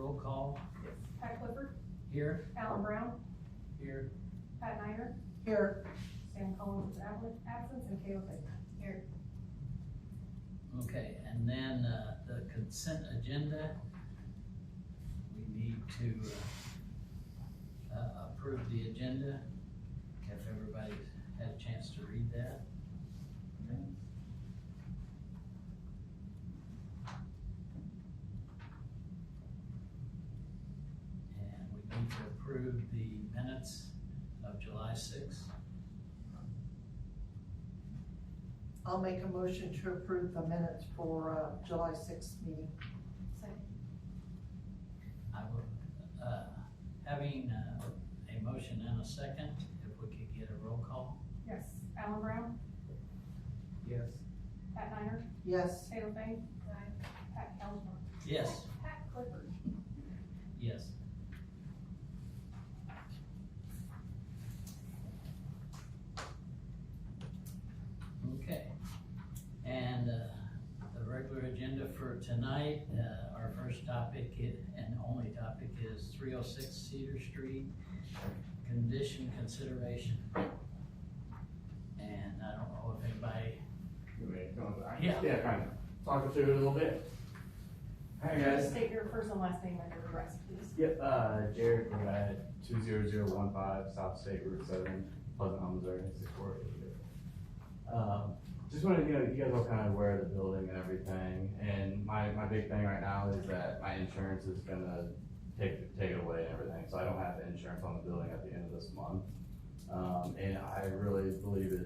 roll call. Pat Clifford, Here. Alan Brown, Here. Pat Niner, Here. Sam Collins is absent, and Kayla Fagan. Here. Okay, and then, the consent agenda. We need to, approve the agenda. If everybody's had a chance to read that. Okay. And we need to approve the minutes of July 6th. I'll make a motion to approve the minutes for, July 6th meeting. Second. I will, having a motion and a second, if we could get a roll call. Yes, Alan Brown, Yes. Pat Niner, Yes. Kayla Fagan, Pat Calismore, Yes. Pat Clifford. Yes. Okay, and the regular agenda for tonight, our first topic and only topic is 306 Cedar Street, condition consideration. And I don't know if anybody, Yeah, kind of talk us through it a little bit. Hi guys. State your first and last name and your address, please. Yep, Jarrad Gravatt, 20015 South State Route 7, Pleasant Hill, Missouri, 648. Just wanted to, you guys all kind of aware of the building and everything, and my big thing right now is that my insurance is gonna take it away and everything, so I don't have insurance on the building at the end of this month. And I really believe I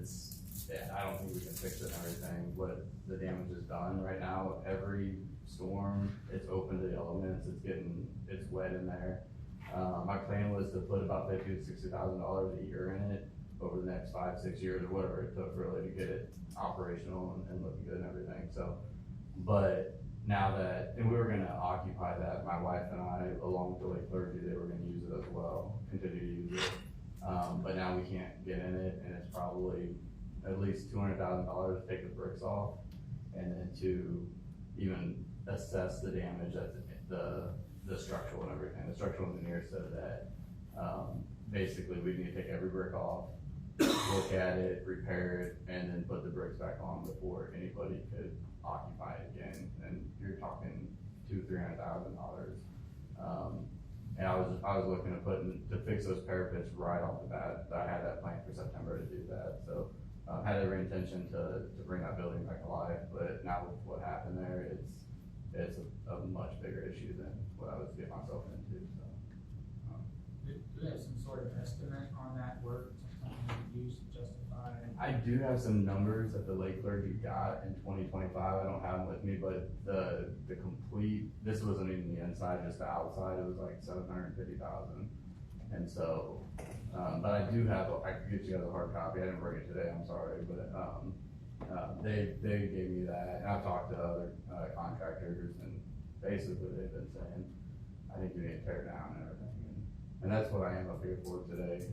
don't think we can fix it and everything, what the damage is done right now. Every storm, it's open to the elements, it's wet in there. My plan was to put about $50,000 to $60,000 a year in it over the next 5-6 years or whatever it took really to get it operational and looking good and everything. So, but now that, and we were gonna occupy that, my wife and I, along with the late clergy, they were gonna use it as well, continue to use it. But now we can't get in it, and it's probably at least $200,000 to take the bricks off, and then to even assess the damage that the structural and everything. The structural engineer said that basically we need to take every brick off, look at it, repair it, and then put the bricks back on before anybody could occupy it again. And you're talking $200,000-300,000. And I was looking to fix those parapets right off the bat. I had that plan for September to do that. So had every intention to bring that building back alive, but now with what happened there, it's a much bigger issue than what I was getting myself into. So. Do you have some sort of estimate on that work, something you use to justify? I do have some numbers that the late clergy got in 2025. I don't have them with me, but the complete, this wasn't even the inside, just the outside, it was like $750,000. And so, but I do have, I could get you guys a hard copy. I didn't bring it today, I'm sorry, but they gave me that, and I've talked to other contractors, and basically they've been saying, I think you need to tear it down and everything. And that's what I am up here for today.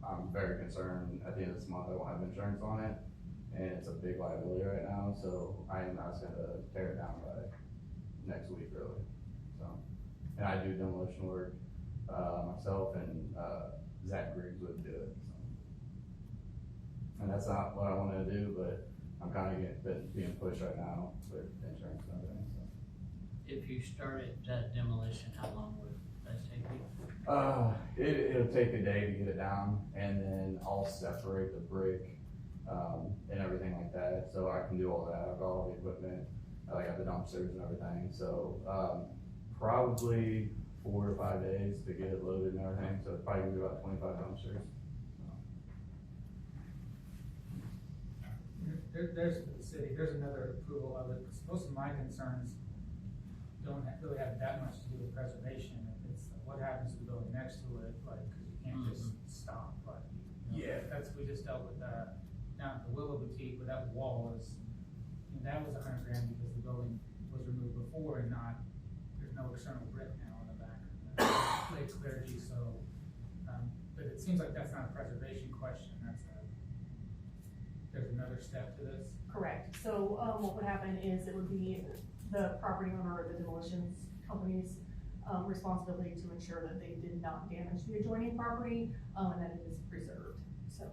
I'm very concerned at the end of this month I won't have insurance on it, and it's a big liability right now, so I am asking to tear it down by next week really. So, and I do demolition work myself, and Zach Griggs would do it. So. And that's not what I wanted to do, but I'm kind of being pushed right now with insurance and everything. So. If you started demolition, how long would that take you? It'll take a day to get it down, and then I'll separate the brick and everything like that, so I can do all that. I've got all the equipment, I got the dumpsters and everything, so probably 4 to 5 days to get it loaded and everything, so it's probably gonna be about 25 dumpsters. There's for the city, there's another approval of it, because most of my concerns don't really have that much to do with preservation. It's what happens to the building next to it, like, because you can't just stop, like, Yeah. we just dealt with down at the Willow Boutique, where that wall is, that was $100,000 because the building was removed before and there's no external brick now on the back of the late clergy, so, but it seems like that's not a preservation question, there's another step to this. Correct. So what would happen is it would be the property owner or the demolitions companies responsibility to ensure that they did not damage the adjoining property, and that it is preserved, so.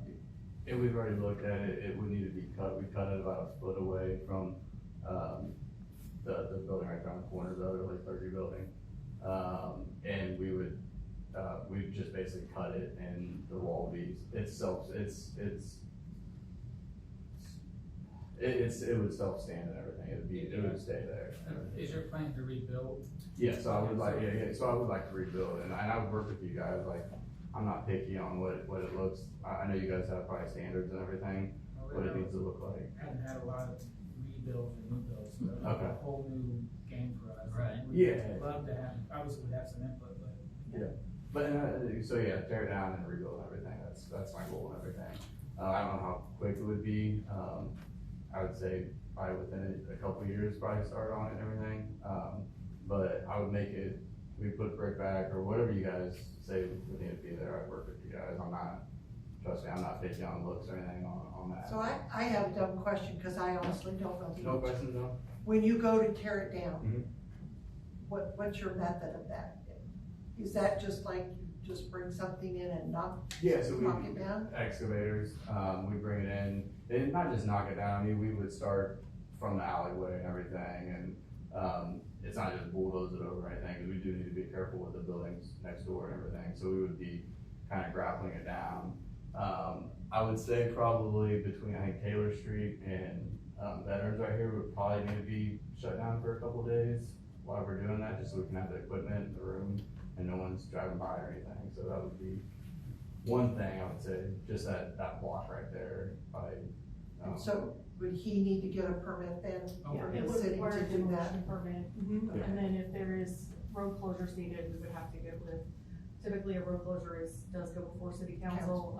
And we've already looked at it, it would need to be cut, we cut it about a foot away from, the building right around the corner of the other like clergy building. And we would, we'd just basically cut it and the wall would be, it would self-stand and everything, it would stay there. Is your plan to rebuild? Yeah, so I would like, so I would like to rebuild, and I would work with you guys, like, I'm not picky on what it looks, I know you guys have probably standards and everything, what it needs to look like. Haven't had a lot of rebuilds and new builds, so that's Okay. a whole new game for us. Right. We'd Yeah. love to have, obviously we'd have some input, but. But, so yeah, tear it down and rebuild everything, that's my goal and everything. I don't know how quick it would be, I would say probably within a couple of years, probably start on it and everything. But I would make it, we put brick back or whatever you guys say would need to be there, I'd work with you guys, trust me, I'm not picky on looks or anything on that. So I have a dumb question, cause I honestly don't know the No answer. questions, no? When you go to tear it down, Mhm. what's your method of that? Is that just like, you just bring something in and knock Yeah, so it down? excavators, we bring it in, and not just knock it down, I mean, we would start from the alleyway and everything, and, it's not just bulldoze it over or anything, because we do need to be careful with the buildings next door and everything, so we would be kind of grappling it down. I would say probably between, I think, Taylor Street and, Veterans right here would probably need to be shut down for a couple days while we're doing that, just so we can have the equipment in the room and no one's driving by or anything, so that would be one thing I would say, just that block right there by. So would he need to get a permit then Yeah, for It the would city require to a do that? demolition permit, Mhm. and then if there is road closures needed, we would have to get with, typically a road closure does go before city council.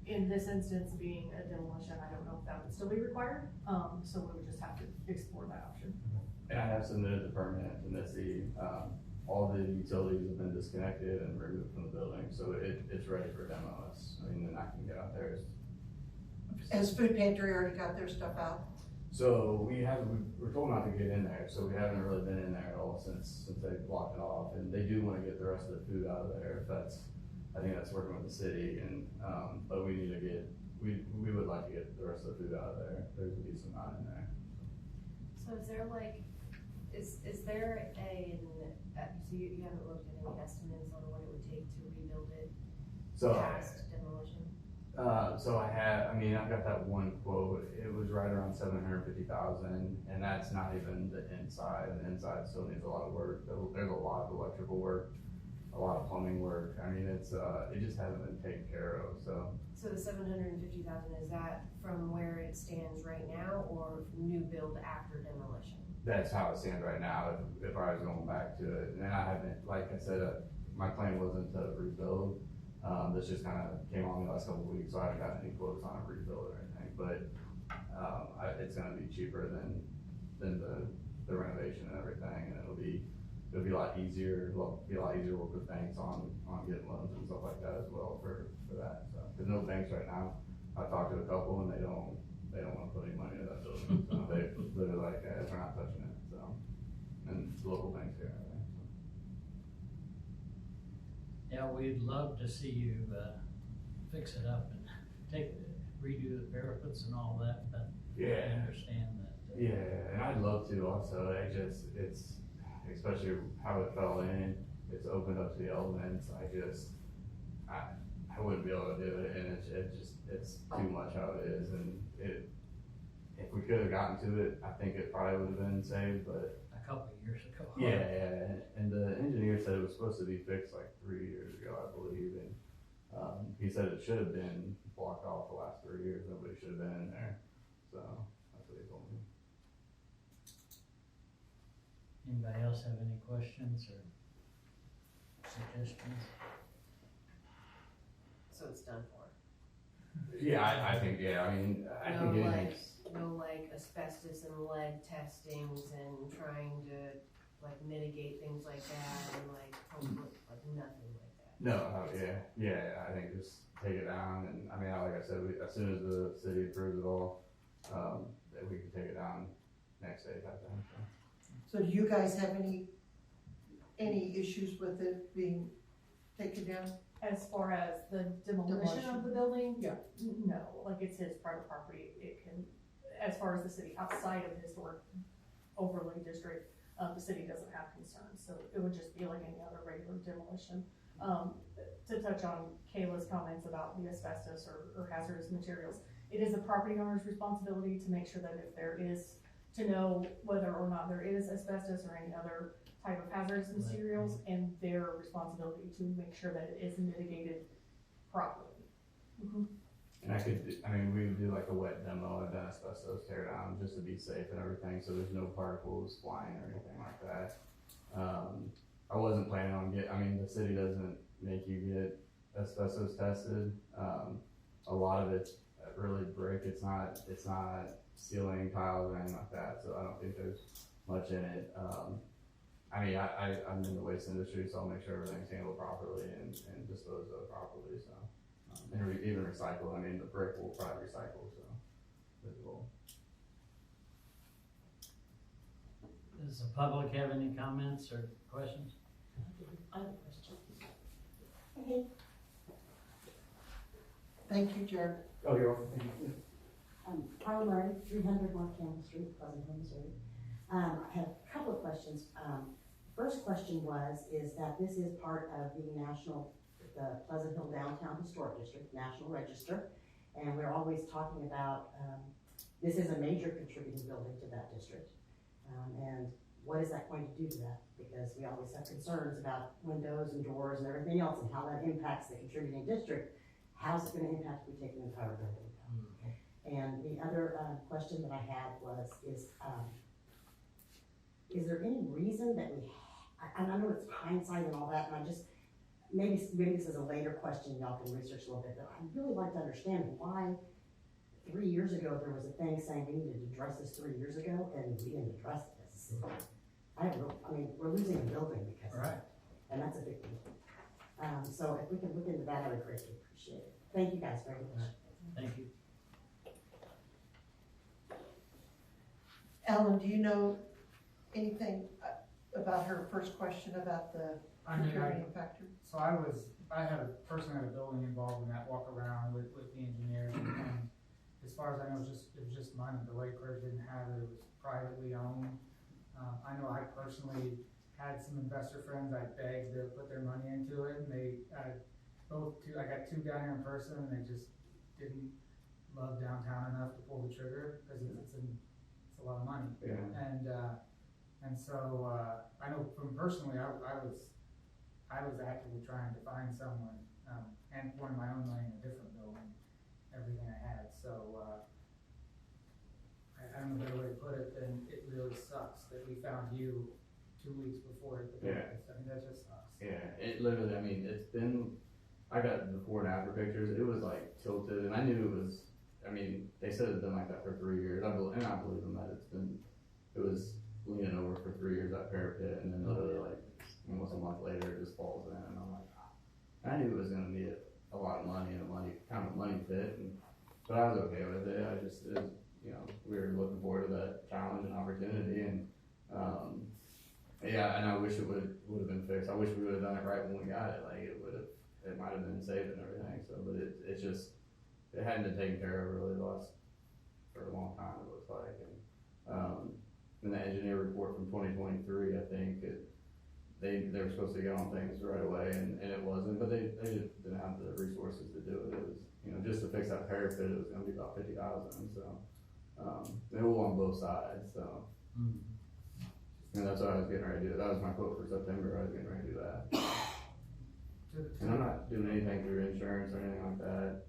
In this instance being a demolition, I don't know if that would still be required, so we would just have to explore that option. And I have submitted the permit to Missy, all the utilities have been disconnected and removed from the building, so it's ready for demo. I mean, then I can get out there. Has Food Pantry already got their stuff out? So we're told not to get in there, so we haven't really been in there at all since they blocked it off, and they do wanna get the rest of the food out of there, I think that's working with the city, and, but we need to we would like to get the rest of the food out of there, there's a decent amount in there. So is there like, is there so you haven't looked at any estimates on what it would take to rebuild it So, past demolition? so I've got that one quote, it was right around 750,000, and that's not even the inside, and the inside still needs a lot of work, there's a lot of electrical work, a lot of plumbing work, I mean, it just hasn't been taken care of, so. So the 750,000, is that from where it stands right now, or new build after demolition? That's how it stands right now, if I was going back to it, and I haven't, like I said, my plan wasn't to rebuild, this just kind of came on the last couple of weeks, so I haven't gotten any quotes on a rebuild or anything, but, it's gonna be cheaper than the renovation and everything, and it'll be a lot easier, to work with banks on getting loans and stuff like that as well for that, so, there's no banks right now, I've talked to a couple and they don't wanna put any money into that building, so they literally like, we're not touching it, so, and it's local banks here, I think, so. Yeah, we'd love to see you, fix it up and redo the parapets and all that, but I Yeah. understand that. Yeah, and I'd love to also, it's, especially how it fell in, it's opened up to the elements, I wouldn't be able to do it, and it's too much how it is, and if we could have gotten to it, I think it probably would have been saved, but. A couple of years ago. Yeah, and the engineer said it was supposed to be fixed like 3 years ago, I believe, and, he said it should have been blocked off the last 3 years, nobody should have been in there, so, that's what he told me. Anybody else have any questions or suggestions? So it's done for? Yeah, I think, I mean, I No, think like, anything's. no like asbestos and lead testings and trying to like mitigate things like that and like hopefully like nothing like that? No, I think just take it down, and I mean, like I said, as soon as the city approves it all, that we can take it down next day type thing, so. So do you guys have any any issues with it being taken down? As far as the demolition of the building? Yeah. No, like it's his private property, it can, as far as the city outside of the historic overlay district, the city doesn't have concerns, so it would just be like any other regular demolition. To touch on Kayla's comments about the asbestos or hazardous materials, it is the property owner's responsibility to make sure that if there is, to know whether or not there is asbestos or any other type of hazardous materials, and their responsibility to make sure that it is mitigated properly. And we would do like a wet demo of the asbestos tear down just to be safe and everything, so there's no particles flying or anything like that. I wasn't planning on the city doesn't make you get asbestos tested. A lot of it's really brick, it's not ceiling tiles or anything like that, so I don't think there's much in it. I'm in the waste industry, so I'll make sure everything's handled properly and disposed of properly, so. And even recycle, the brick will probably recycle, so. As well. Does the public have any comments or questions? I have a question. Okay. Thank you, Jared. Oh, you're welcome, thank you. Carla Murray, 300 North Campbell Street, Pleasant Hill, Missouri. I have a couple of questions. First question is that this is part of the Pleasant Hill Downtown Historic District, National Register, and we're always talking about, this is a major contributing building to that district. And what is that going to do to that? Because we always have concerns about windows and doors and everything else and how that impacts the contributing district. How's it gonna impact if we take an entire building down? And the other question that I had is there any reason that I know it's hindsight and all that, and I just, maybe this is a later question, y'all can research a little bit, but I'd really like to understand why 3 years ago there was a thing saying we needed to address this 3 years ago, and we didn't address it as a city. We're losing a building because of it, and that's a big deal. So if we can look into that, I would greatly appreciate it. Thank you guys very much. Thank you. Ellen, do you know anything about her first question about the contributing factor? So I had personally had a building involved in that walk around with the engineers, and as far as I know, it was just money. The Lake Clerk didn't have it, it was privately owned. I know I personally had some investor friends I begged to put their money into it, and I got two down here in person, and they just didn't love downtown enough to pull the trigger, because it's a lot of money. Yeah. And so, I know from personally, I was actively trying to find someone, and pouring my own money in a different building, everything I had, so, I don't know a better way to put it than it really sucks that we found you 2 weeks before it. Yeah. That just sucks. Yeah, it literally, it's been, I got the before and after pictures, it was like tilted, and I knew it was, they said it's been like that for 3 years, and I believe them that it was leaning over for 3 years, that parapet, and then literally like, almost a month later, it just falls in, and I'm like, I knew it was gonna need a lot of money, and a money pit, but I was okay with it, we were looking forward to that challenge and opportunity, and, yeah, and I wish it would have been fixed. I wish we would have done it right when we got it. Like it might have been saved and everything. So, but it hadn't been taken care of really for a long time. It looks like, and in the engineer report from 2023, I think they were supposed to get on things right away, and it wasn't. But they just didn't have the resources to do it. It was just to fix that parapet, it was going to be about $50,000. So they were on both sides. So. And that's what I was getting ready to do. That was my quote for September. I was getting ready to do that. And I'm not doing anything through insurance or anything like that.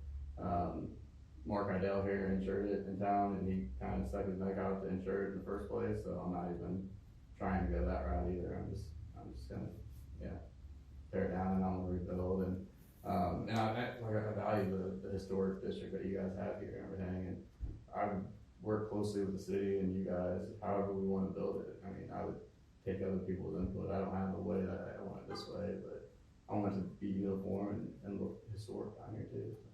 Mark Idell here insured it in town, and he kind of stuck his neck out to insure it in the first place. So I'm not even trying to go that route either. I'm just gonna, tear it down, and I'm gonna rebuild. And I value the historic district that you guys have here and everything. And I work closely with the city and you guys, however we want to build it. I would take other people's input. I don't have the way that I want it this way, but I want it to be uniform and look historic down here too. So.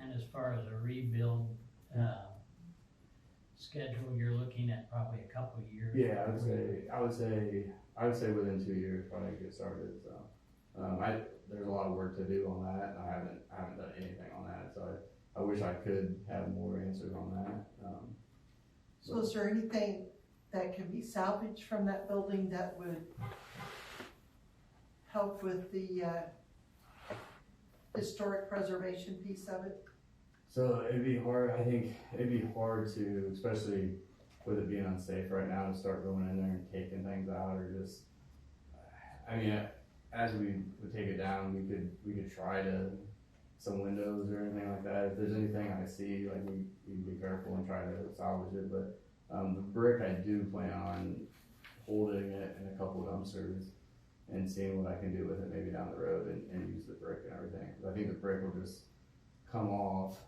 And as far as a rebuild schedule, you're looking at probably a couple of years. Yeah, I would say I would say within 2 years, probably get started, so. There's a lot of work to do on that, and I haven't done anything on that, so I wish I could have more answers on that. So is there anything that can be salvaged from that building that would help with the, historic preservation piece of it? So it'd be hard, I think, it'd be hard to, especially with it being unsafe right now, to start going in there and taking things out, or just, I mean, as we would take it down, we could try to, some windows or anything like that. If there's anything I see, like, we can be careful and try to salvage it, but, the brick, I do plan on holding it in a couple dumpsters and seeing what I can do with it maybe down the road and use the brick and everything. 'Cause I think the brick will just come off,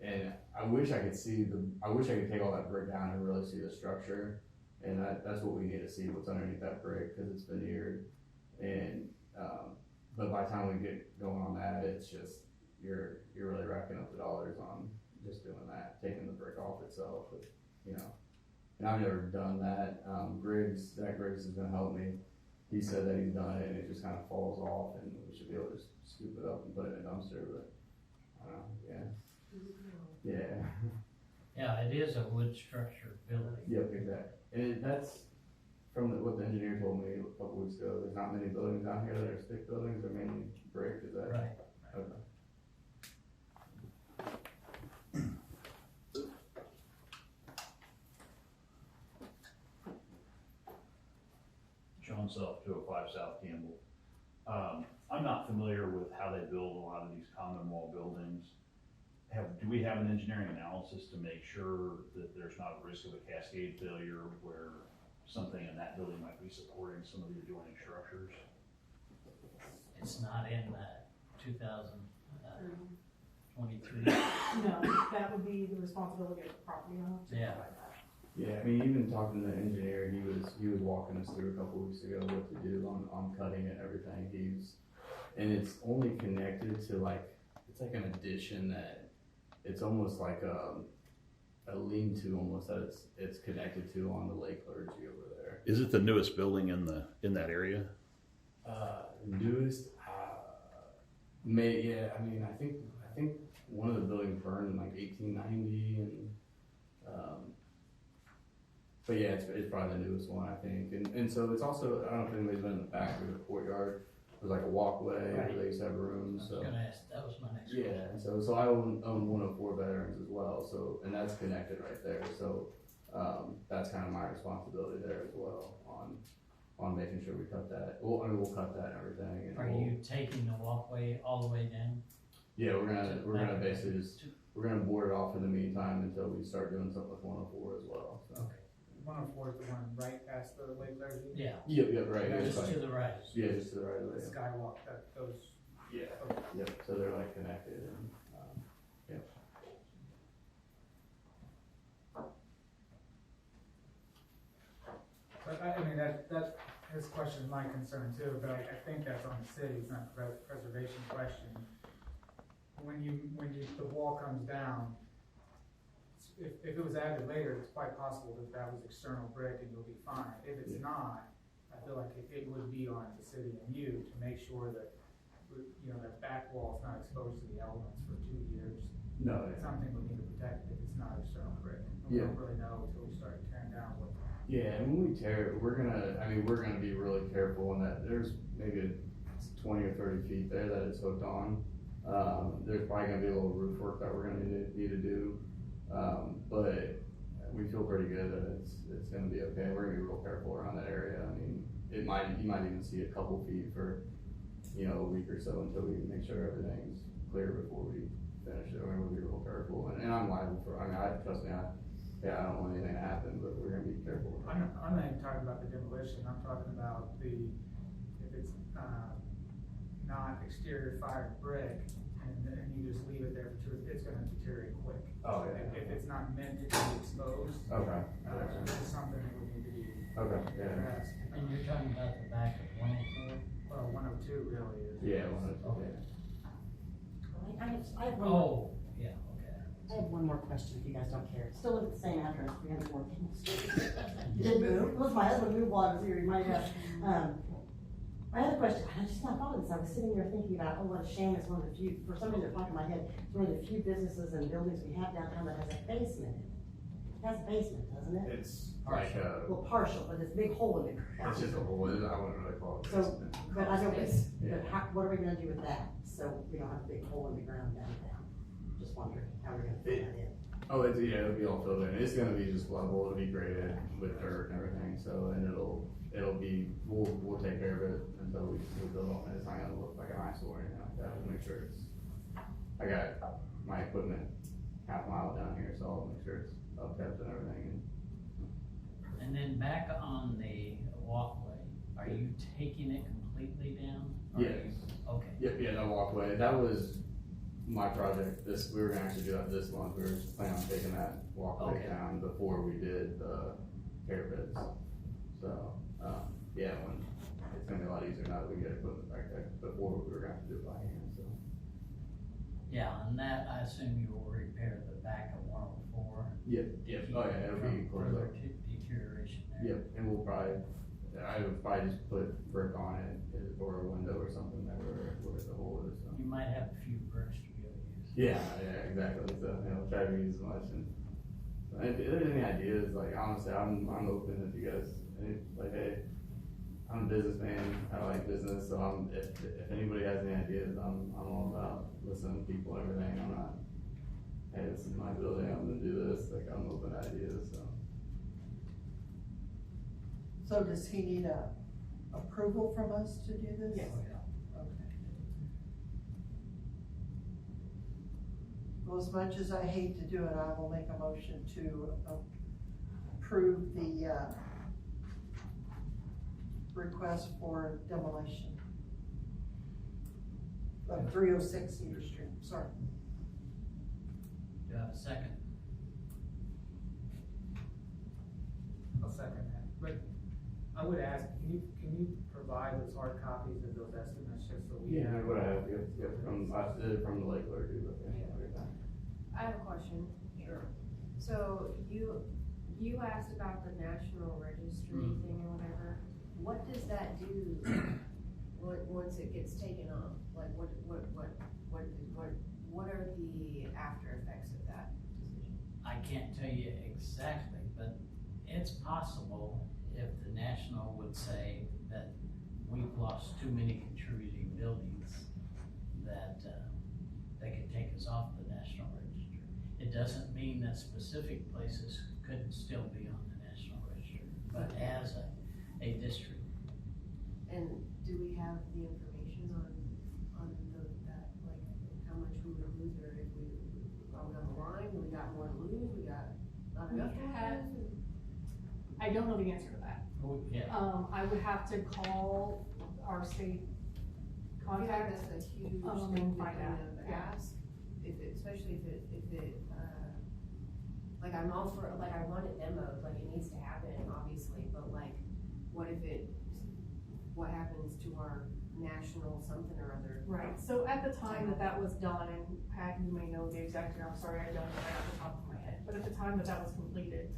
and I wish I could take all that brick down and really see the structure. And that's what we need to see, what's underneath that brick, because it's veneered. And, but by the time we get going on that, it's just, you're really racking up the dollars on just doing that, taking the brick off itself, you know. And I've never done that. Zach Griggs is gonna help me. He said that he's done it and it just kind of falls off, and we should be able to just scoop it up and put it in a dumpster, but, I don't know, yeah. Yeah, it is a wood structure building. Yep, exactly. And that's from what the engineer told me a couple weeks ago. There's not many buildings down here that are stick buildings. They're mainly brick. Is that Right. Okay. John Self, 205 South Campbell. I'm not familiar with how they build a lot of these common wall buildings. Do we have an engineering analysis to make sure that there's not a risk of a cascade failure where something in that building might be supporting some of the adjoining structures? It's not in that 2023. No, that would be the responsibility of the property owner to Yeah. provide that. Yeah, I mean, even talking to the engineer, he was walking us through a couple weeks ago what to do on cutting it and everything. And it's only connected to it's like an addition that it's almost like a lean-to almost that it's connected to on the lake clergy over there. Is it the newest building in that area? Newest, yeah. I mean, I think one of the buildings burned in 1890, and but yeah, it's probably the newest one, I think. And so it's also, I don't know if anybody's been in the back of the courtyard. There's like a walkway where they used to have rooms. I was gonna ask, that was my next question. Yeah, and so I own 104 veterans as well. So, and that's connected right there. So that's kind of my responsibility there as well on making sure we cut that. Well, I mean, we'll cut that and everything. And Are you taking the walkway all the way down? Yeah, we're gonna basically we're gonna board it off in the meantime until we start doing something with 104 as well. So. Okay. 104 is the one right past the lake clergy. Yeah, Yep, right. Yeah, just to the right. Yeah, just to the right of The it. skywalk that goes. Yeah. Yep. So they're connected, and yep. But I mean, that his question is my concern too, but I think that's on the city, it's not a preservation question. When the wall comes down, if it was added later, it's quite possible that was external brick and you'll be fine. If it's not, I feel like it would be on the city and you to make sure that, that back wall is not exposed to the elements for 2 years. No. It's something we need to protect if it's not external brick. We don't really know until we start tearing down what. Yeah, and when we tear it, we're gonna be really careful in that there's maybe 20 or 30 feet there that it's hooked on. There's probably gonna be a little roof work that we're gonna need to do. But we feel pretty good that it's gonna be okay. We're gonna be real careful around that area. I mean, you might even see a couple feet for, a week or so until we make sure everything's clear before we finish it. We're gonna be real careful, and I'm liable for, trust me, I don't want anything to happen, but we're gonna be careful. I'm not even talking about the demolition, I'm talking about if it's, not exterior fired brick, and you just leave it there for 2 it's gonna deteriorate quick. Oh, yeah. If it's not meant to be exposed. Okay. It's something that would need to be Okay, yeah. addressed. And you're talking about the back of 104? Well, 102 really is. Yeah, 102, Okay. yeah. I have one. Oh, yeah, okay. I have one more question, if you guys don't care. Still live at the same address, 300 North King Street. You did move? It was my husband moved while I was here, you might have. My other question, I just not thought of this, I was sitting there thinking about, oh, what a shame, it's one of the few, for some reason it popped in my head, it's one of the few businesses and buildings we have downtown that has a basement in it. It has a basement, doesn't it? It's like Well, partial, but it's a big hole in it. it's just a hole, I wouldn't really call it a So, basement. but I know, Yeah. but how, what are we gonna do with that? So we don't have a big hole in the ground downtown? Just wondering how we're gonna fill that in. Oh, it'll be all filled in, it's gonna be just level, it'll be graded with dirt and everything, so, and it'll be, we'll take care of it until we build on it, it's not gonna look like an eyesore or anything like that, we'll make sure it's, I got my equipment half a mile down here, so I'll make sure it's upkept and everything. And then back on the walkway, are you taking it completely down? Or are you- Yes. Okay, Yep, yeah, that walkway, that was my project, we were gonna actually do that this month, we were planning on taking that walkway Okay. down before we did the parapets. So, yeah, it's gonna be a lot easier now that we get equipment back there, before we were gonna have to do it by hand, so. yeah, and that, I assume you will repair the back of 104. Yep, oh yeah, it'll be From closed further up. deterioration there. Yep, and we'll probably, I would probably just put brick on it, or a window or something there where the hole is, so. You might have a few bricks to be able to use. Yeah, exactly, so, try to use as much, and if there's any ideas, like, honestly, I'm open if you guys, like, hey, I'm a businessman, I like business, so if anybody has any ideas, I'm all about listening to people and everything, I'm not, hey, this is my building, I'm gonna do this, like, I'm open to ideas, so. So does he need a approval from us to do this? Yes. Okay. Well, as much as I hate to do it, I will make a motion to approve the, request for demolition of 306 Cedar Street, sorry. Do you have a second? I'll second that, but I would ask, can you provide those hard copies of those estimates, just so we Yeah, have? what I have, I did it from the lake clerk, too, but yeah, every time. I have a question. Sure. So you asked about the National Registry thing or whatever. What does that do once it gets taken off? Like what are the after effects of that decision? I can't tell you exactly, but it's possible if the National would say that we've lost too many contributing buildings, that they could take us off the National Register. It doesn't mean that specific places couldn't still be on the National Register, but as a district. And do we have the information on that, like how much we would lose, or if we are we on the line? Do we got more to lose? We got not enough to have? I don't know the answer to that. Oh, yeah, I would have to call our state contact. That's a huge and thing to find kind out, of yeah. ask, especially if it, like I'm all for, like I want it demoed, like it needs to happen, obviously, but like, what happens to our national something or other? Right, so at the time that was done, and Pat, you may know the exact year, I'm sorry, I don't know right off the top of my head, but at the time that was completed,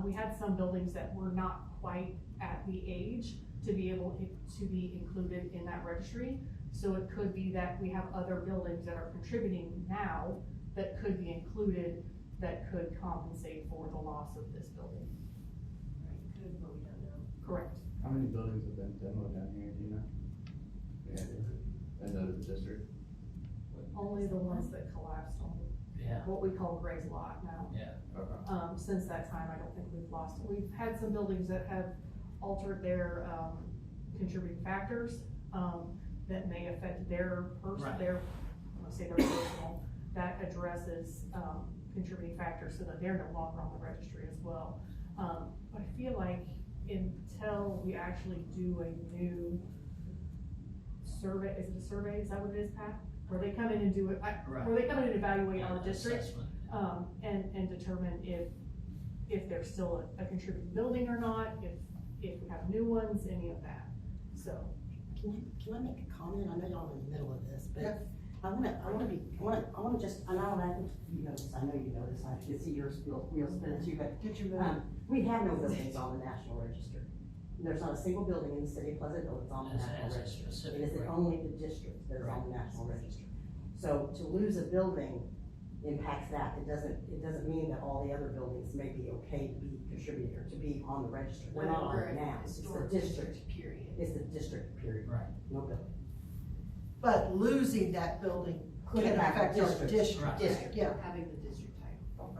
we had some buildings that were not quite at the age to be able to be included in that registry. So it could be that we have other buildings that are contributing now that could be included, that could compensate for the loss of this building. Right, could, but we don't know. Correct. How many buildings have been demoed down here, do you know? Yeah, in the district? Only the ones that collapsed on yeah, what we call Gray's Lot now. yeah. Okay. Since that time, I don't think we've lost, we've had some buildings that have altered their, contributing factors, that may affect their Right. their, let's say their personal, that addresses, contributing factors so that they're no longer on the registry as well. But I feel like until we actually do a new survey, is it a survey, is that what it is, Pat? Where they come in and do it, where they come in and evaluate our district, Assessment. and determine if there's still a contributing building or not, if we have new ones, any of that, so. Can I make a comment? I know y'all are in the middle of this, but Yeah. I wanna just, and I think you know this, I know you know this, I can see your wheels spinning too, but, Did you, we have no buildings on the National Register. There's not a single building in the city of Pleasantville that's on the As National a Register. It specific is right. only the district that is on the National Register. So to lose a building impacts that. It doesn't mean that all the other buildings may be okay to be contributing or to be on the register. They're not on it now. It's the Historic district. period. It's the district, period. Right. No building. but losing that building Could can impact affect the our district. district. Right. District. Yeah, Having the district title.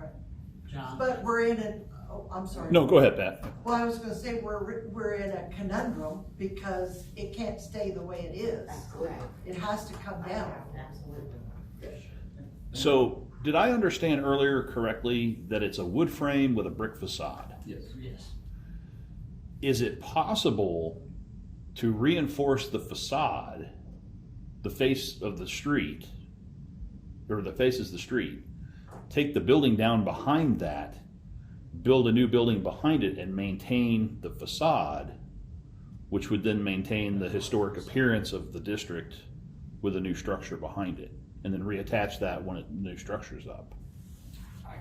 John? but we're in an, oh, I'm sorry. No, go ahead, Pat. Well, I was gonna say, we're in a conundrum because it can't stay the way it is. Absolutely. It has to come down. Absolutely. So, did I understand earlier correctly that it's a wood frame with a brick facade? Yes. Yes. Is it possible to reinforce the facade, the face of the street, or the faces the street, take the building down behind that, build a new building behind it, and maintain the facade, which would then maintain the historic appearance of the district with a new structure behind it, and then reattach that when the new structure's up?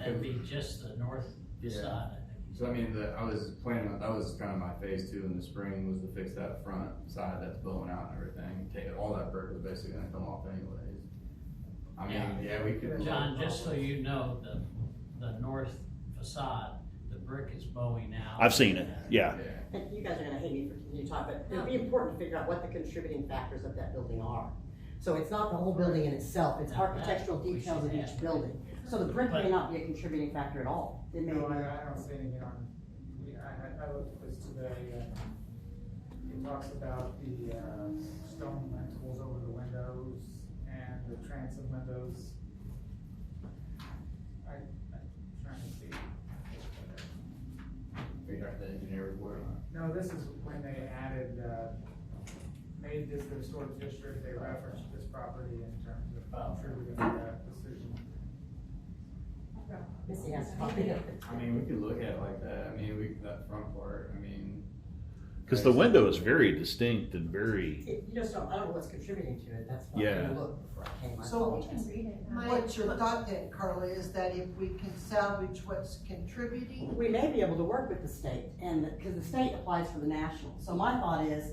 That'd be just the north Yeah. facade, I think. So I mean, I was planning on, that was kind of my phase 2 in the spring, was to fix that front side that's blowing out and everything. Take it, all that brick was basically gonna come off anyways. I mean, yeah, we could. John, just so you know, the north facade, the brick is bowing out. I've seen it, yeah. Yeah. And you guys are gonna hate me for continuing to talk, but it'd be important to figure out what the contributing factors of that building are. So it's not the whole building in itself, it's No, architectural we details of should each ask. building. So the brick may not be a contributing factor at all. It may No, be. I don't see anything on, I looked at this today, it talks about the, stone lintels over the windows and the transom windows. I'm trying to see. Are you talking to the engineer report on No, this is when they added, made this the historic district, they referenced this property in terms of contributing to that decision. Missy has a copy of it. it? I mean, we could look at it like that. I mean, that front part, I mean. Because the window is very distinct and very, You just don't, I don't know what's contributing to it, that's why I Yeah. didn't look before I came. I So- apologize. What's your thought then, Carla, is that if we can salvage what's contributing? We may be able to work with the state, and, because the state applies for the national. So my thought is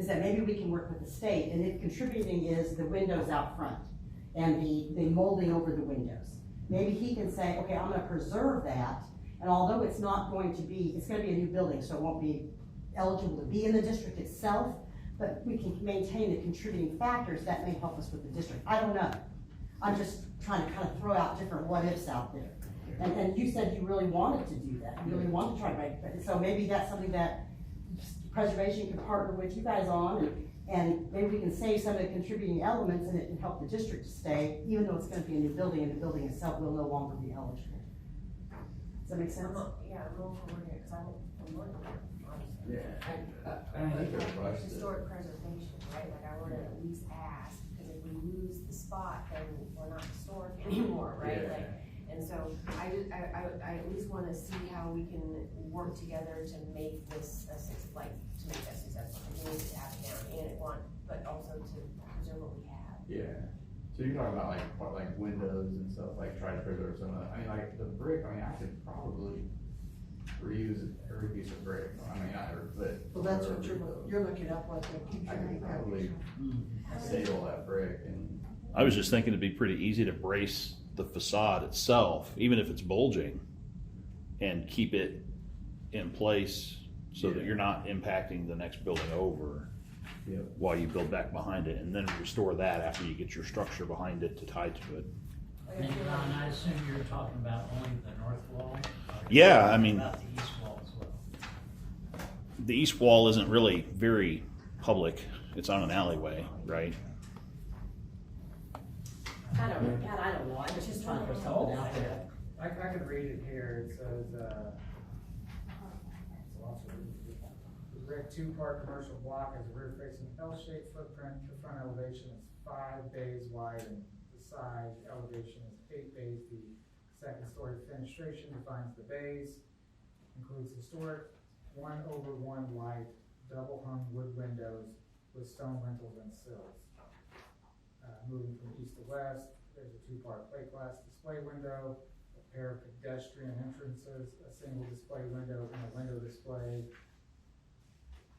that maybe we can work with the state, and if contributing is the windows out front and the molding over the windows. Maybe he can say, okay, I'm gonna preserve that, and although it's not going to be, it's gonna be a new building, so it won't be eligible to be in the district itself, but we can maintain the contributing factors that may help us with the district. I don't know. I'm just trying to kind of throw out different what ifs out there. And you said you really wanted to do that, you really wanted to try to make it, so maybe that's something that preservation can partner with you guys on, and maybe we can save some of the contributing elements and it can help the district to stay, even though it's gonna be a new building and the building itself will no longer be eligible. Does that make sense? I'm all for working it, cause I'm working on it, honestly. Yeah. I don't think it's rushed. Historic preservation, right, like I wanna at least ask, cause if we lose the spot, then we're not historic anymore, right? Yeah. Like, and so I at least wanna see how we can work together to make this to make that successful, because we need to have it down, but also to preserve what we have. Yeah. So you're talking about like windows and stuff, like try to preserve some of that. I mean, like the brick, I mean, I could probably reuse every piece of brick. I mean, but. Well, that's what you're looking up, what the I could contributing probably factors. save all that brick and. I was just thinking it'd be pretty easy to brace the facade itself, even if it's bulging, and keep it in place so that Yeah. you're not impacting the next building over. Yep. While you build back behind it, and then restore that after you get your structure behind it to tie to it. Like, I And feel Ron, like- I assume you're talking about only the north wall? Or Yeah, I talking mean- About the east wall as well? The east wall isn't really very public, it's on an alleyway, right? I don't know, God, I don't know, I'm just trying to throw something out there. I could read it here, it says, the brick two-part commercial block has a rear-facing L-shaped footprint, the front elevation is 5 bays wide, and the side elevation is 8 bays. The second story fenestration defines the bays, includes historic 1/1 wide, double-hung wood windows with stone lintels and sills. moving from east to west. There's a two-part plate glass display window, a pair of pedestrian entrances, a single display window, and a window display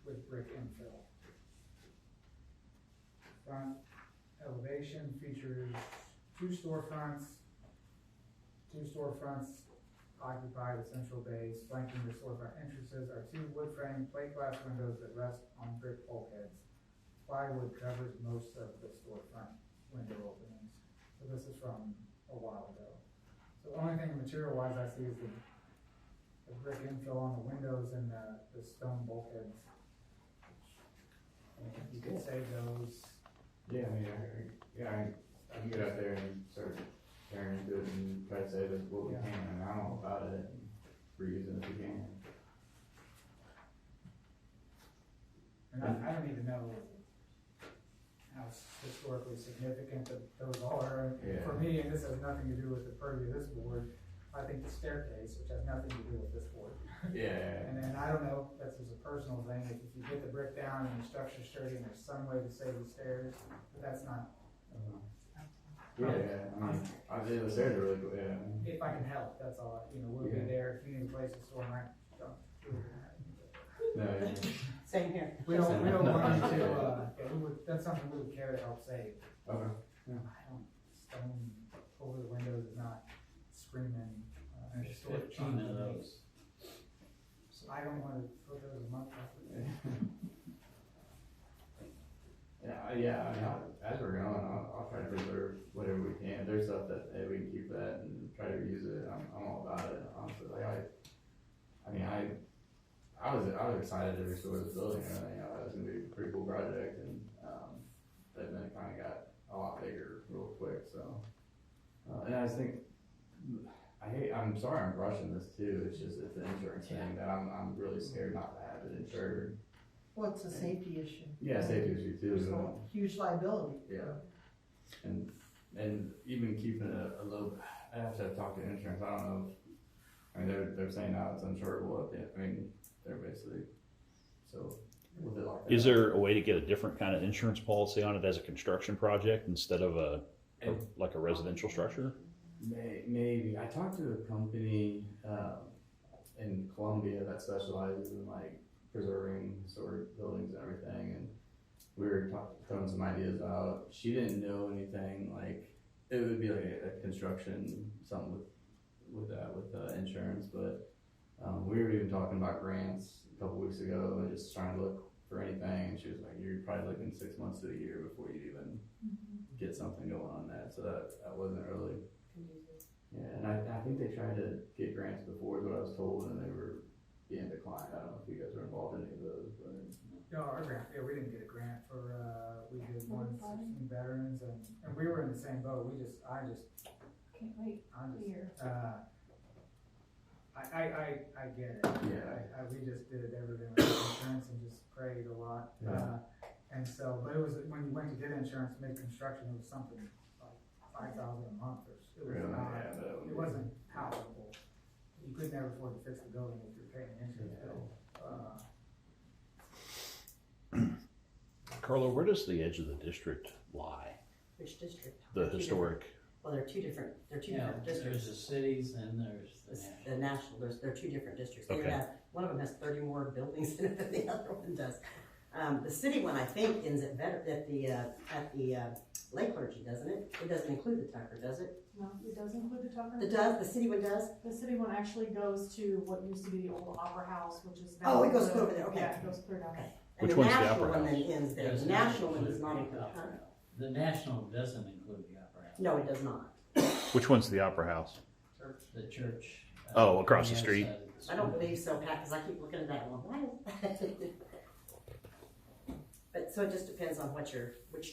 with brick infill. Front elevation features two storefronts occupy the central base. Flanking the storefront entrances are two wood frame plate glass windows that rest on brick bulkheads. Plywood covers most of the storefront window openings. So this is from a while ago. So the only thing material-wise I see is the brick infill on the windows and the stone bulkheads. You could say those. Yeah, I mean, I can get out there and start tearing into it and try to save it what we Yeah. can, and I don't know about it, and reuse it if we can. And I don't even know how historically significant those are. Yeah. For me, and this has nothing to do with the purview of this board, I think the staircase, which has nothing to do with this board. Yeah. And then, I don't know, that's just a personal thing, if you get the brick down and the structure's sturdy and there's some way to save the stairs, but that's not, Yeah, I mean, obviously the stairs are really cool, yeah. if I can help, that's all, we'll be Yeah. there, if you need a place to store my junk. No, yeah. Same here. We don't want you to, that's something we would care to help save. Okay. Stone over the windows is not screaming. There's historic 15 of charm. those. So I don't wanna put those in my property. Yeah, I mean, as we're going, I'll try to preserve whatever we can. There's stuff that, hey, we can keep that and try to reuse it. I'm all about it, honestly. Like, I was excited to restore this building and everything. I thought it was gonna be a pretty cool project, and, but then it kinda got a lot bigger real quick, so. And I just think, I'm sorry I'm rushing this too. It's just, it's an insurance thing that I'm really scared not to have it insured. Well, it's a safety issue. Yeah, safety issue too. There's a huge liability. Yeah. And even keeping it a little, I have to talk to insurance, I don't know if, I mean, they're saying now it's insurable at the, I mean, they're basically, so, with it like that. Is there a way to get a different kind of insurance policy on it as a construction project instead of like a residential structure? Maybe, I talked to a company, in Columbia that specializes in like preserving historic buildings and everything, and we were throwing some ideas out. She didn't know anything, like, it would be like a construction, something with insurance, but, we were even talking about grants a couple weeks ago and just trying to look for anything, and she was like, you're probably looking 6 months to a year before you even get something going on that, so that wasn't really, yeah, and I think they tried to get grants before is what I was told, and they were being declined. I don't know if you guys were involved in any of those, but. No, our grant, we didn't get a grant for, we did 116 veterans, and we were in the same boat, Can't wait I'm a just, year. I get it. Yeah. We just did everything with insurance and just prayed a lot. Yeah. And so, but it was, when you went to get insurance, mid-construction, it was something like $5,000 a month, or it was Really? not, Yeah, that would it be- wasn't palatable. You could never afford to fix the building if you're paying an insurance bill. Carlo, where does the edge of the district lie? Which district? The historic, Well, they're two different There's districts. the cities and there's the The national. national, they're two different districts. They Okay. have, one of them has 30 more buildings in it than the other one does. The city one, I think, ends at the lake clergy, doesn't it? It doesn't include the Tucker, does it? No, it does include the Tucker. The city one does? The city one actually goes to what used to be the old Opera House, which is now. Oh, it goes clear over there, okay. Yeah, it goes clear down there. Okay. Which And one's the national Opera one then House? ends there. Does The not national one does include not the include Opera Tucker. House. The national doesn't include the Opera House. No, it does not. which one's the Opera House? The church. Oh, across the on street? other side of the I don't school. believe so, Pat, because I keep looking at that one. Why is that? But, so it just depends on which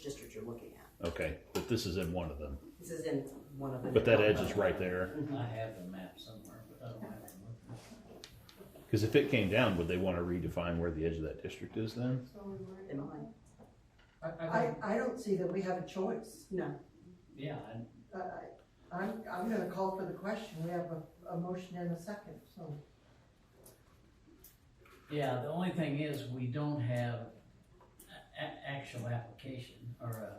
district you're looking at. Okay, but this is in one of them. This is in one of them. But that edge is right there. I have the map somewhere, but I don't have it with me. Because if it came down, would they want to redefine where the edge of that district is then? So we were. In mine. I don't see that we have a choice. No. Yeah, I'm gonna call for the question. We have a motion and a second, so. yeah, the only thing is, we don't have actual application or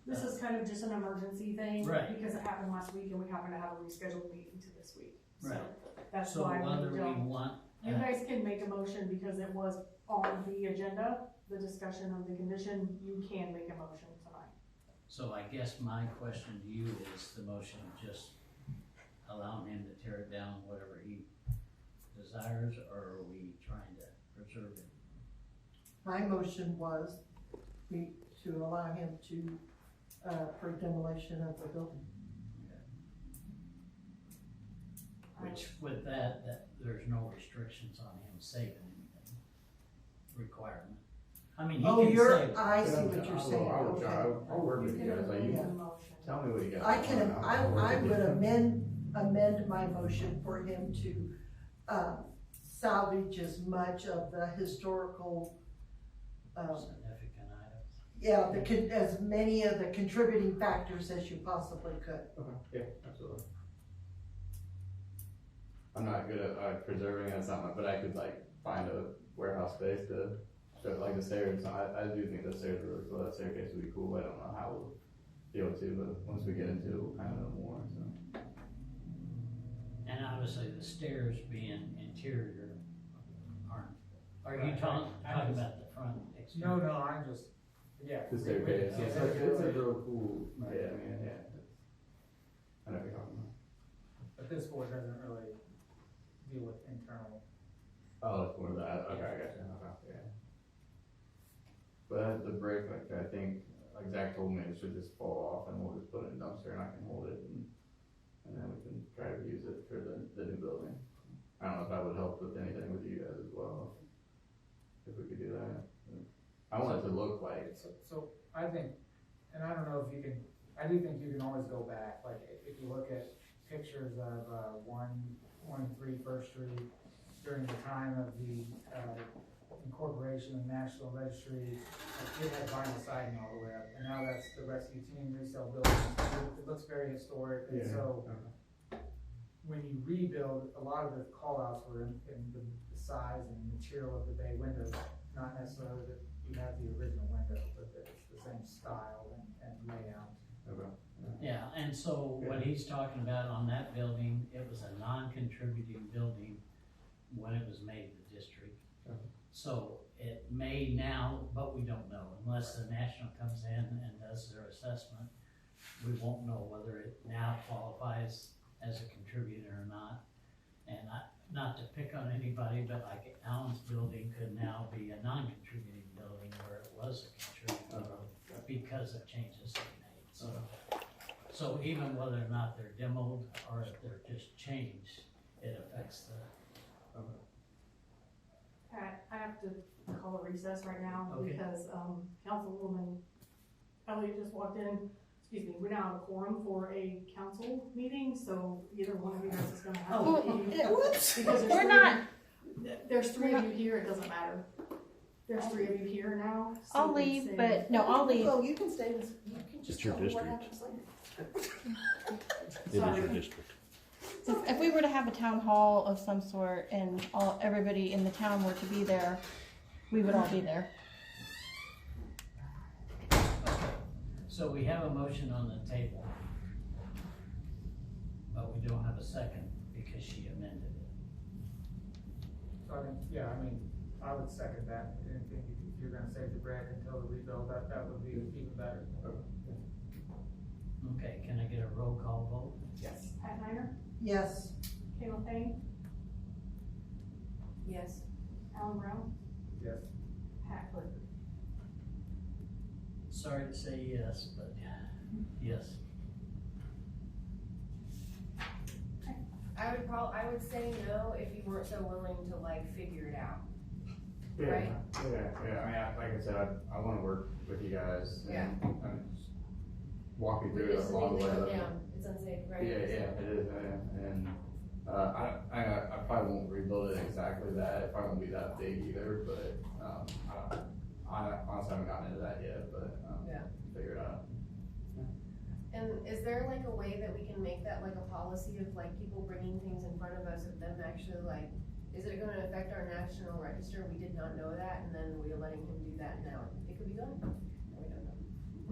This is kind of just an emergency thing. Right. Because it happened last week and we happen to have a rescheduled meeting to this week. So Right. that's So why whether we we don't. want, You guys can make a motion because it was on the agenda, the discussion of the condition, you can make a motion tonight. so I guess my question to you is the motion just allowing him to tear it down, whatever he desires, or are we trying to preserve it? My motion was to allow him to, for demolition of the building. Which with that there's no restrictions on him saving anything, requirement. I mean, he Oh, can you're, save. I see what you're saying, I would okay. I'll work with you guys, like, you, Yeah. Motion. tell me what you got. I would amend my motion for him to, salvage as much of the historical, Significant items. yeah, as many of the contributing factors as you possibly could. Okay, yeah, absolutely. I'm not good at preserving it, it's not my, but I could like find a warehouse space to, like the stairs, I do think the stairs are really cool, that staircase would be cool, I don't know how we'll be able to, but once we get into it, we'll kind of know more, so. And obviously the stairs being interior aren't, are you Right. talking I was- about the front No, exterior? no, I'm just, yeah. The staircase, Yeah, it's like, it's a like- real cool, yeah, I Right. mean, yeah, I know what you're talking about. But this board doesn't really deal with internal. Oh, it's more of that, okay, I got you, okay, yeah. But the brick, like, I think, like Zach told me, it should just fall off and we'll just put it in a dumpster and I can hold it and then we can try to use it for the new building. I don't know if that would help with anything with you guys as well, if we could do that. I want it to look like, So I think, and I don't know if you can, I do think you can always go back, like if you look at pictures of 113 First Street during the time of the incorporation of National Registry, it had vinyl siding all the way up, and now that's the rescue team resale building. It looks very historic, and so when you rebuild, a lot of the call-outs were in the size and material of the bay windows, not necessarily that you have the original window, but that it's the same style and layout. okay. Yeah, and so what he's talking about on that building, it was a non-contributing building when it was made the district. Okay. So it may now, but we don't know, unless the national comes in and does their assessment, we won't know whether it now qualifies as a contributor or not. And not to pick on anybody, but like Alan's building could now be a non-contributing building where it was a contributing building because of changes they made, so even whether or not they're demoed or if they're just changed, it affects the, Pat, I have to call a recess right now Okay. because, Councilwoman Elliott just walked in. Excuse me, we now have a quorum for a council meeting, so either one of you guys is gonna have to leave. Whoops. Because there's We're three not- of you- There's three of you here, it doesn't matter. There's three of you here now. so I'll it's leave, a- but no, I'll leave. Oh, you can stay, you can just It's your tell me what district. happens later. It is your Sorry. district. So if we were to have a town hall of some sort and everybody in the town were to be there, we would all be there. so we have a motion on the table. But we don't have a second because she amended it. So I think, yeah, I mean, I would second that, and I think if you're gonna save the brick until the rebuild, that would be even better. Okay, can I get a roll call vote? Yes. Pat Niner, Yes, Kayla Payne, Yes. Alan Brown, Yes. Pat Clifford. Sorry to say yes, but yes. I would say no if you weren't so willing to like figure it out. Yeah, Right. yeah, I mean, like I said, I wanna work with you guys Yeah. and just walk you We through it just along the immediately way. go down, it's unsafe, right? Yeah, it is, and, I probably won't rebuild it exactly that, it probably won't be that big either, but, I honestly haven't gotten into that yet, but, Yeah. figure it out. And is there like a way that we can make that like a policy of like people bringing things in front of us of them actually like, is it gonna affect our national register? We did not know that, and then we're letting him do that now. It could be gone. We don't know.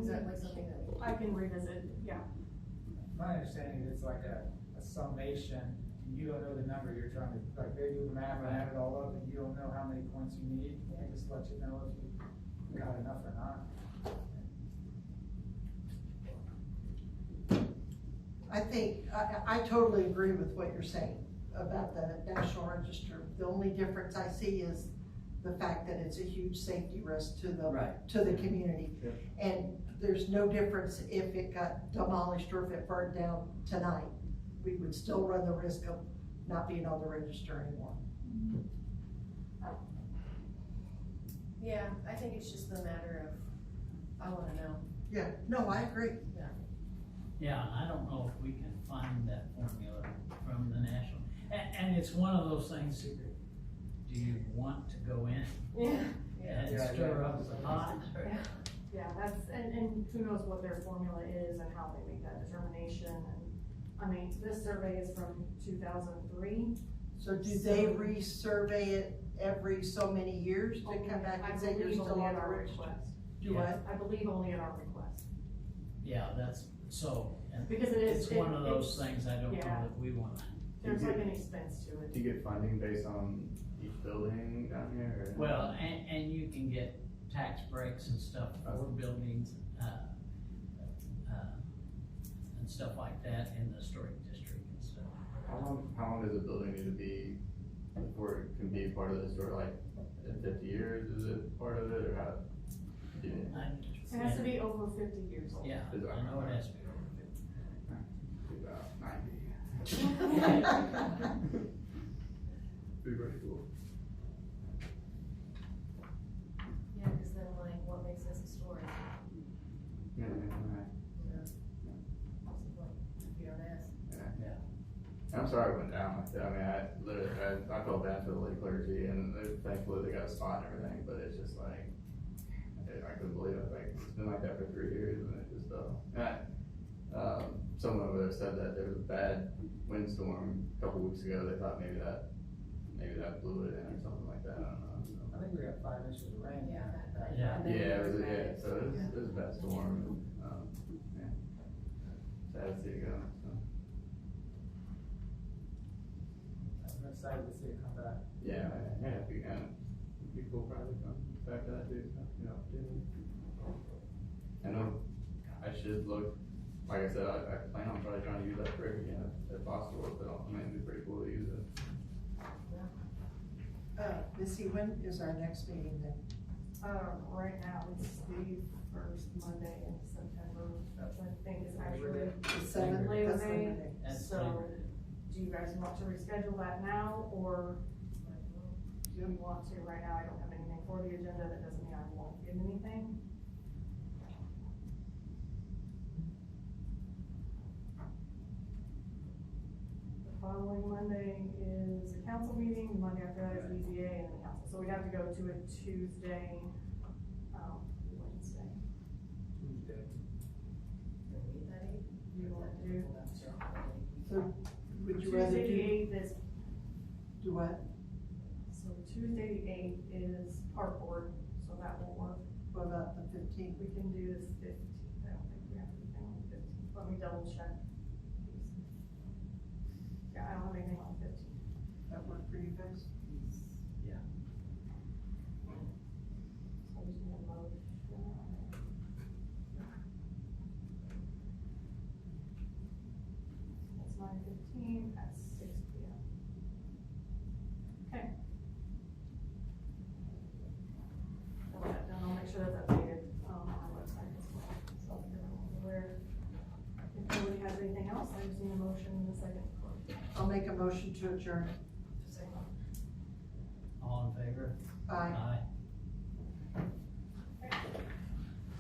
Is that like something that we I can revisit, yeah. My understanding is it's like a summation, and you don't know the number you're trying to, like, they do the math and add it all up, and you don't know how many points you need, and just let you know if you got enough or not. I think, I totally agree with what you're saying about the National Register. The only difference I see is the fact that it's a huge safety risk to the, Right. to the community. Yeah. And there's no difference if it got demolished or if it burned down tonight. We would still run the risk of not being on the register anymore. Yeah, I think it's just the matter of, I wanna know. Yeah, no, I agree. Yeah, I don't know if we can find that formula from the national, and it's one of those things, do you want to go in Yeah. and stir up the pot? Yeah, that's, and who knows what their formula is and how they make that determination, and, I mean, this survey is from 2003. So do they resurvey it every so many years to come back and say you're I believe still only on at the our register? request. Do what? I believe only at our request. Yeah, that's, so, and Because it is. it's one of those things I don't know yeah. that we want. There's like an expense to it. Do you get funding based on each building down here? Or? Well, and you can get tax breaks and stuff for buildings, and stuff like that in the historic district and stuff. How long does a building need to be before it can be part of the store? Like, in 50 years, is it part of it, or how? Do you, It has to be over 50 years old. Yeah, I know it has to be over 50. about 90. Be pretty cool. Yeah, cause then like, what makes this a story? Yeah, What's the point if you don't ask? I'm sorry it went down like that. I mean, I felt bad for the lay clergy, and thankfully they got a spot and everything, but it's just like, I couldn't believe it. Like, it's been like that for 3 years, and it just, someone over there said that there was a bad windstorm a couple weeks ago. They thought maybe that blew it in or something like that. I don't know. So. I think we got 5 inches of rain. Yeah. Yeah, so it was a bad storm. Yeah. Sad to see it go. So. I'm excited to see it come back. Yeah, if you can, people probably come back to that too. You know, I know I should look. Like I said, I plan on probably trying to use that brick again if possible. But I mean, it'd be pretty cool to use it. Missy, when is our next meeting then? Right now, it's the first Monday in September, that I think is actually The 7th? Labor That's Day. Labor Day. That's So, Labor Day. do you guys want to reschedule that now, or do you want to? Right now, I don't have anything for the agenda, that doesn't mean I won't get anything. The following Monday is a council meeting, the Monday after that is EDA and the council, so we have to go to a Tuesday, Wednesday. Tuesday. You want to do? So would you rather Tuesday the do, 8th is, do what? so Tuesday the 8th is park board, so that won't work. What about the 15th? We can do this 15th, I don't think we have anything on the 15th, let me double check. Yeah, I don't have anything on the 15th. That work for you guys? So I just need a motion. That's 9:15 at 6 p.m. Okay. Got that done, I'll make sure that's updated on our website as well, so everyone's aware. If nobody has anything else, I just need a motion in a second. I'll make a motion to adjourn. All in favor? Aye. Aye.